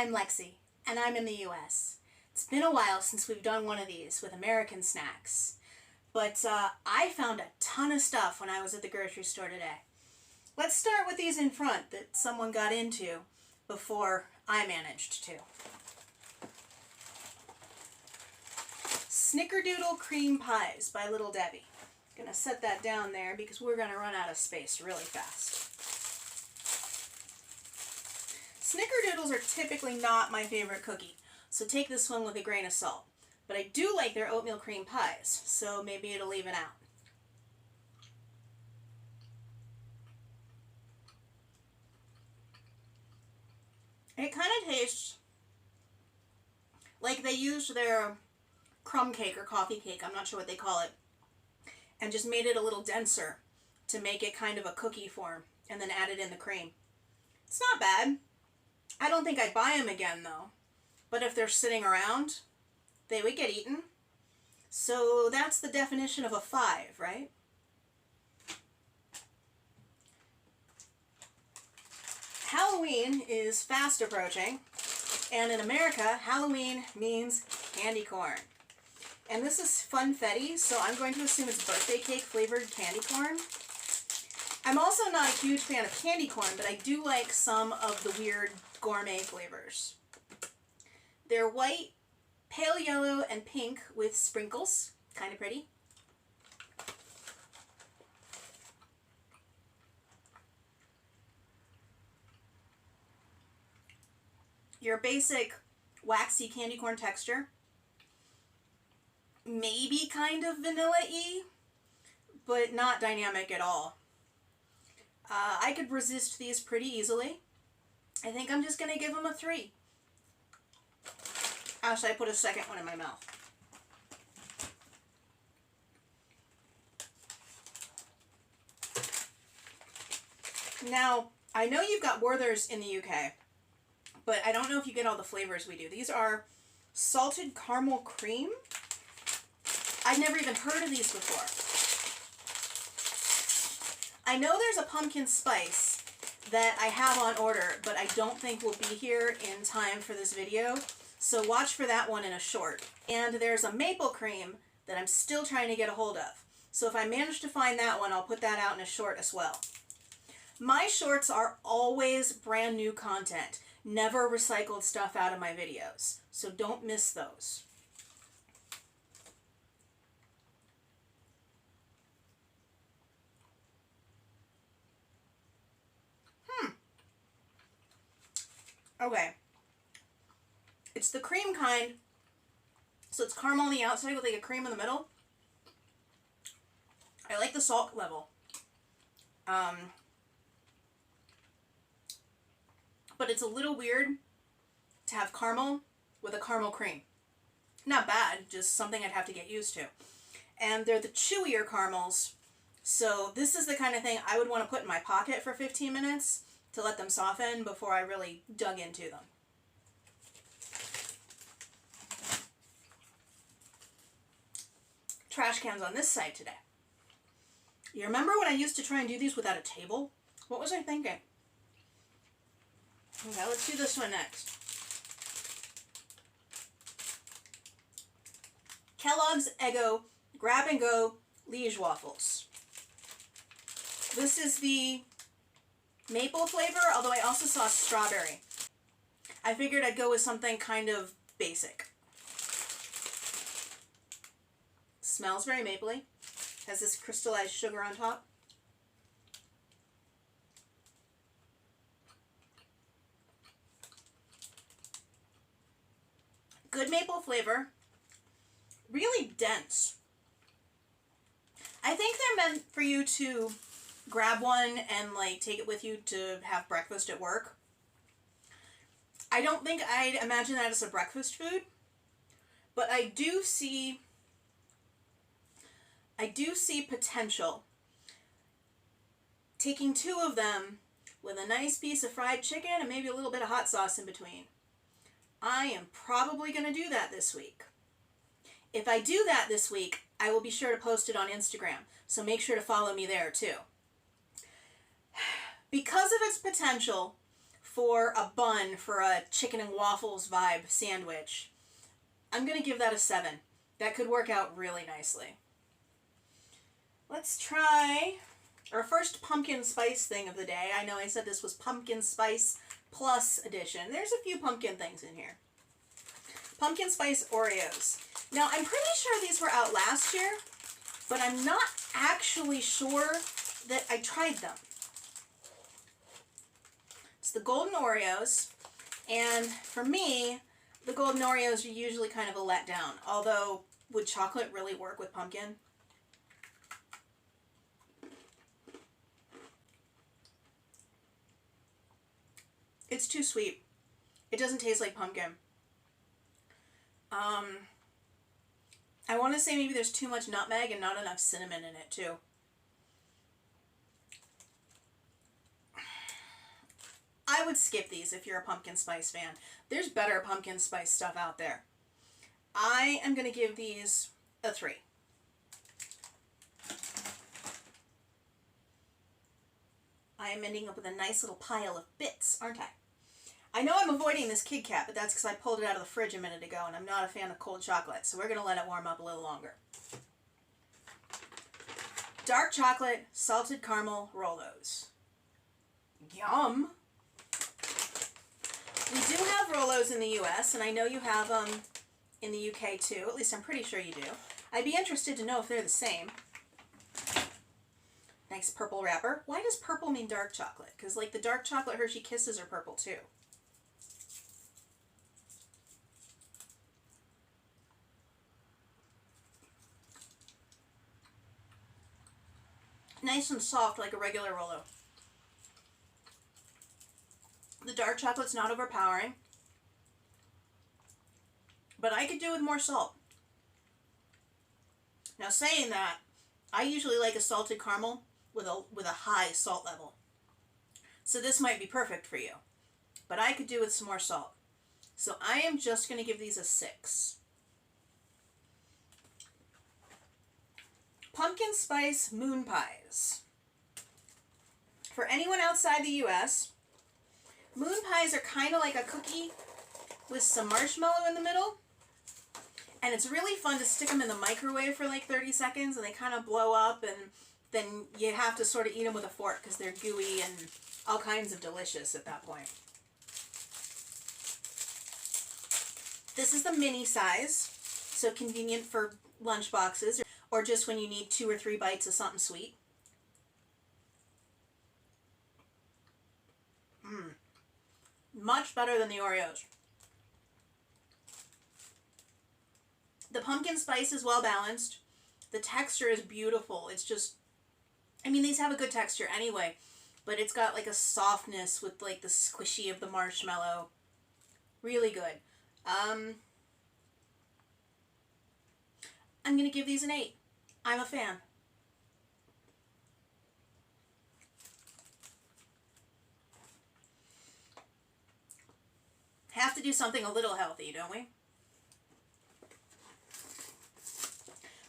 I'm Lexi, and I'm in the US. It's been a while since we've done one of these with American snacks, but I found a ton of stuff when I was at the grocery store today. Let's start with these in front that someone got into before I managed to. Snickerdoodle cream pies by Little Debbie. I'm gonna set that down there because we're gonna run out of space really fast. Snickerdoodles are typically not my favorite cookie, so take this one with a grain of salt. But I do like their oatmeal cream pies, so maybe it'll even out. It kind of tastes like they used their crumb cake or coffee cake, I'm not sure what they call it, and just made it a little denser to make it kind of a cookie form, and then added in the cream. It's not bad. I don't think I'd buy them again though, but if they're sitting around, they would get eaten. So that's the definition of a 5, right? Halloween is fast approaching, and in America, Halloween means candy corn. And this is Funfetti, so I'm going to assume it's birthday cake flavored candy corn. I'm also not a huge fan of candy corn, but I do like some of the weird gourmet flavors. They're white, pale yellow, and pink with sprinkles. Kind of pretty. Your basic waxy candy corn texture. Maybe kind of vanilla-y, but not dynamic at all. I could resist these pretty easily. I think I'm just going to give them a 3. As I put a second one in my mouth. Now, I know you've got Werther's in the UK, but I don't know if you get all the flavors we do. These are salted caramel cream. I'd never even heard of these before. I know there's a pumpkin spice that I have on order, but I don't think will be here in time for this video. So watch for that one in a short. And there's a maple cream that I'm still trying to get a hold of. So if I manage to find that one, I'll put that out in a short as well. My shorts are always brand new content. Never recycled stuff out of my videos. So don't miss those. Okay. It's the cream kind, so it's caramel on the outside with like a cream in the middle. I like the salt level. But it's a little weird to have caramel with a caramel cream. Not bad, just something I'd have to get used to. And they're the chewier caramels, so this is the kind of thing I would want to put in my pocket for 15 minutes to let them soften before I really dug into them. Trash cans on this side today. You remember when I used to try and do these without a table? What was I thinking? Okay, let's do this one next. Kellogg's Eggo Grab and Go Liege waffles. This is the maple flavor, although I also saw strawberry. I figured I'd go with something kind of basic. Smells very mapley. Has this crystallized sugar on top. Good maple flavor. Really dense. I think they're meant for you to grab one and like take it with you to have breakfast at work. I don't think I'd imagine that as a breakfast food, but I do see potential taking 2 of them with a nice piece of fried chicken and maybe a little bit of hot sauce in between. I am probably going to do that this week. If I do that this week, I will be sure to post it on Instagram, so make sure to follow me there too. Because of its potential for a bun for a chicken and waffles vibe sandwich, I'm going to give that a 7. That could work out really nicely. Let's try our first pumpkin spice thing of the day. I know I said this was pumpkin spice plus edition. There's a few pumpkin things in here. Pumpkin spice Oreos. Now, I'm pretty sure these were out last year, but I'm not actually sure that I tried them. It's the golden Oreos, and for me, the golden Oreos are usually kind of a letdown, although would chocolate really work with pumpkin? It's too sweet. It doesn't taste like pumpkin. I want to say maybe there's too much nutmeg and not enough cinnamon in it too. I would skip these if you're a pumpkin spice fan. There's better pumpkin spice stuff out there. I am going to give these a 3. I am ending up with a nice little pile of bits, aren't I? I know I'm avoiding this KitKat, but that's because I pulled it out of the fridge a minute ago and I'm not a fan of cold chocolate, so we're going to let it warm up a little longer. Dark chocolate, salted caramel Rolos. Yum! We do have Rolos in the US, and I know you have them in the UK too. At least I'm pretty sure you do. I'd be interested to know if they're the same. Nice purple wrapper. Why does purple mean dark chocolate? Because like the dark chocolate Hershey Kisses are purple too. Nice and soft like a regular Rolo. The dark chocolate's not overpowering, but I could do with more salt. Now saying that, I usually like a salted caramel with a high salt level. So this might be perfect for you, but I could do with some more salt. So I am just going to give these a 6. Pumpkin spice moon pies. For anyone outside the US, moon pies are kind of like a cookie with some marshmallow in the middle. And it's really fun to stick them in the microwave for like 30 seconds and they kind of blow up, and then you have to sort of eat them with a fork because they're gooey and all kinds of delicious at that point. This is the mini size, so convenient for lunch boxes or just when you need 2 or 3 bites of something sweet. Much better than the Oreos. The pumpkin spice is well balanced. The texture is beautiful. It's just, I mean, these have a good texture anyway, but it's got like a softness with like the squishy of the marshmallow. Really good. I'm going to give these an 8. I'm a fan. Have to do something a little healthy, don't we?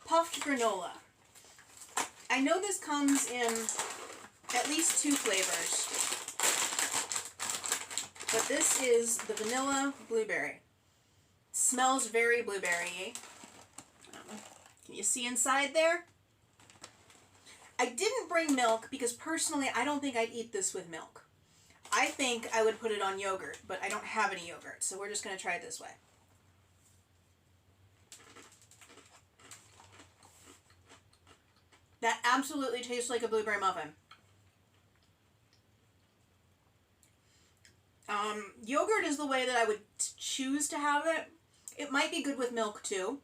Puffed granola. I know this comes in at least 2 flavors, but this is the vanilla blueberry. It smells very blueberry-y. Can you see inside there? I didn't bring milk because personally I don't think I'd eat this with milk. I think I would put it on yogurt, but I don't have any yogurt, so we're just going to try it this way. That absolutely tastes like a blueberry muffin. Yogurt is the way that I would choose to have it. It might be good with milk too.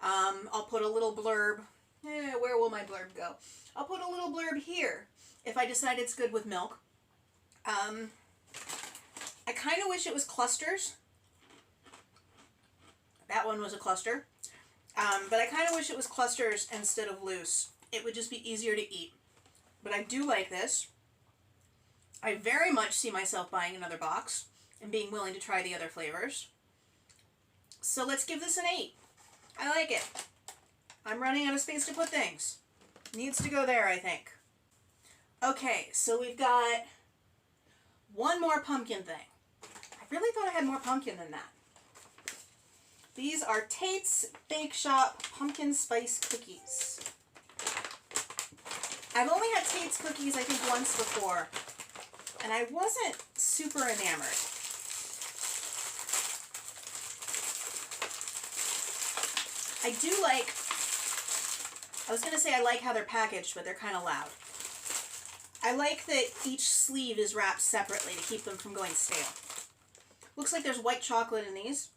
I'll put a little blurb. Where will my blurb go? I'll put a little blurb here if I decide it's good with milk. I kind of wish it was clusters. That one was a cluster. But I kind of wish it was clusters instead of loose. It would just be easier to eat. But I do like this. I very much see myself buying another box and being willing to try the other flavors. So let's give this an 8. I like it. I'm running out of space to put things. Needs to go there, I think. Okay, so we've got one more pumpkin thing. I really thought I had more pumpkin than that. These are Tate's Bake Shop Pumpkin Spice Cookies. I've only had Tate's cookies, I think, once before, and I wasn't super enamored. I do like, I was going to say I like how they're packaged, but they're kind of loud. I like that each sleeve is wrapped separately to keep them from going stale. Looks like there's white chocolate in these.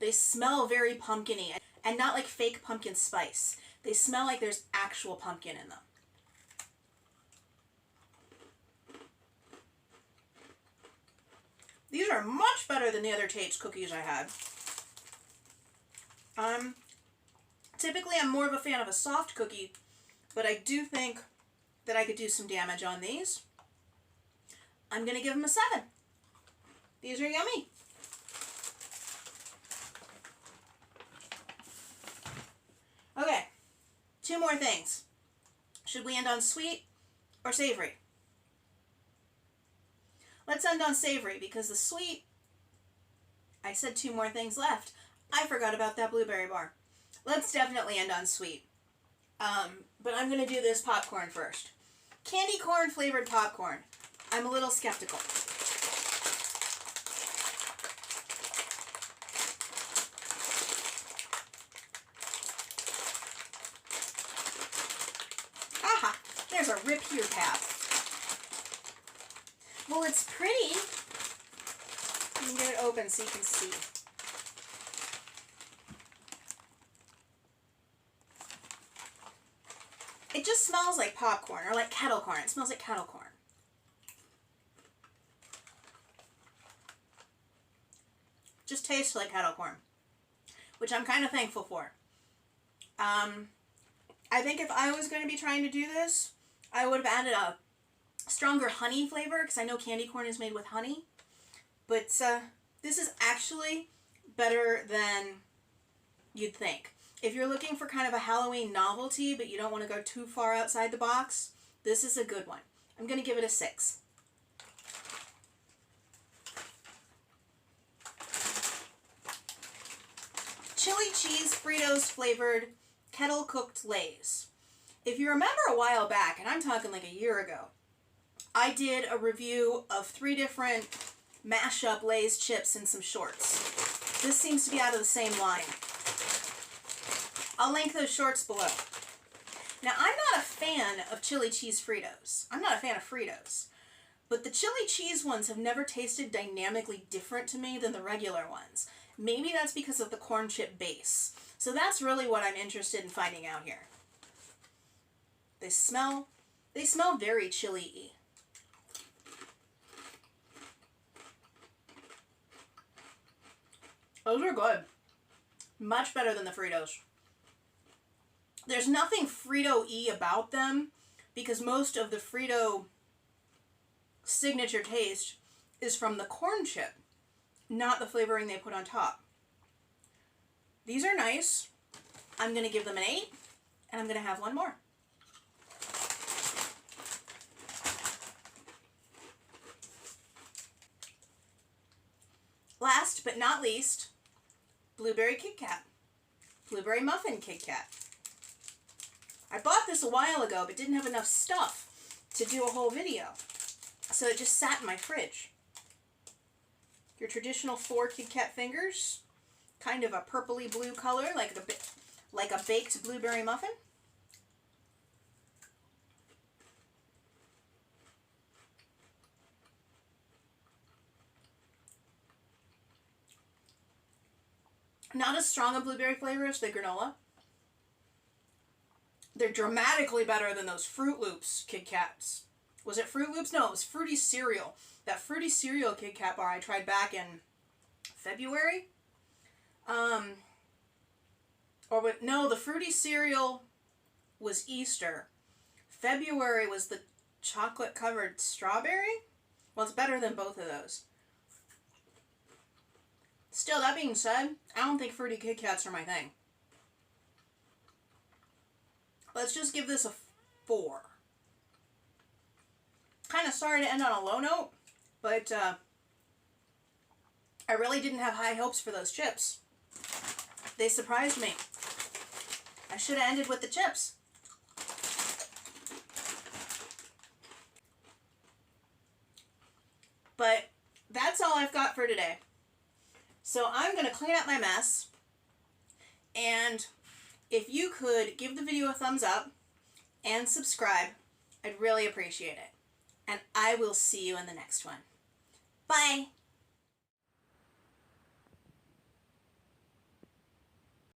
They smell very pumpkin-y, and not like fake pumpkin spice. They smell like there's actual pumpkin in them. These are much better than the other Tate's cookies I had. Typically I'm more of a fan of a soft cookie, but I do think that I could do some damage on these. I'm going to give them a 7. These are yummy. Okay, 2 more things. Should we end on sweet or savory? Let's end on savory because the sweet, I said 2 more things left. I forgot about that blueberry bar. Let's definitely end on sweet. But I'm going to do this popcorn first. Candy corn flavored popcorn. I'm a little skeptical. Aha! There's a rip here tab. Well, it's pretty. Let me get it open so you can see. It just smells like popcorn, or like kettle corn. It smells like kettle corn. Just tastes like kettle corn, which I'm kind of thankful for. I think if I was going to be trying to do this, I would have added a stronger honey flavor, because I know candy corn is made with honey. But this is actually better than you'd think. If you're looking for kind of a Halloween novelty, but you don't want to go too far outside the box, this is a good one. I'm going to give it a 6. Chili cheese Fritos flavored kettle cooked Lay's. If you remember a while back, and I'm talking like a year ago, I did a review of 3 different mashup Lay's chips and some shorts. This seems to be out of the same line. I'll link those shorts below. Now, I'm not a fan of chili cheese Fritos. I'm not a fan of Fritos. But the chili cheese ones have never tasted dynamically different to me than the regular ones. Maybe that's because of the corn chip base. So that's really what I'm interested in finding out here. They smell very chili-y. Those are good. Much better than the Fritos. There's nothing Frito-y about them because most of the Frito signature taste is from the corn chip, not the flavoring they put on top. These are nice. I'm going to give them an 8, and I'm going to have one more. Last but not least, blueberry KitKat. Blueberry muffin KitKat. I bought this a while ago, but didn't have enough stuff to do a whole video. So it just sat in my fridge. Your traditional 4 KitKat fingers. Kind of a purpley blue color, like a baked blueberry muffin. Not as strong a blueberry flavor as the granola. They're dramatically better than those Fruit Loops KitKats. Was it Fruit Loops? No, it was Fruity Cereal. That Fruity Cereal KitKat bar I tried back in February. No, the Fruity Cereal was Easter. February was the chocolate covered strawberry. Well, it's better than both of those. Still, that being said, I don't think Fruity KitKats are my thing. Let's just give this a 4. Kind of sorry to end on a low note, but I really didn't have high hopes for those chips. They surprised me. I should have ended with the chips. But that's all I've got for today. So I'm going to clean up my mess. And if you could give the video a thumbs up and subscribe, I'd really appreciate it. And I will see you in the next one. Bye!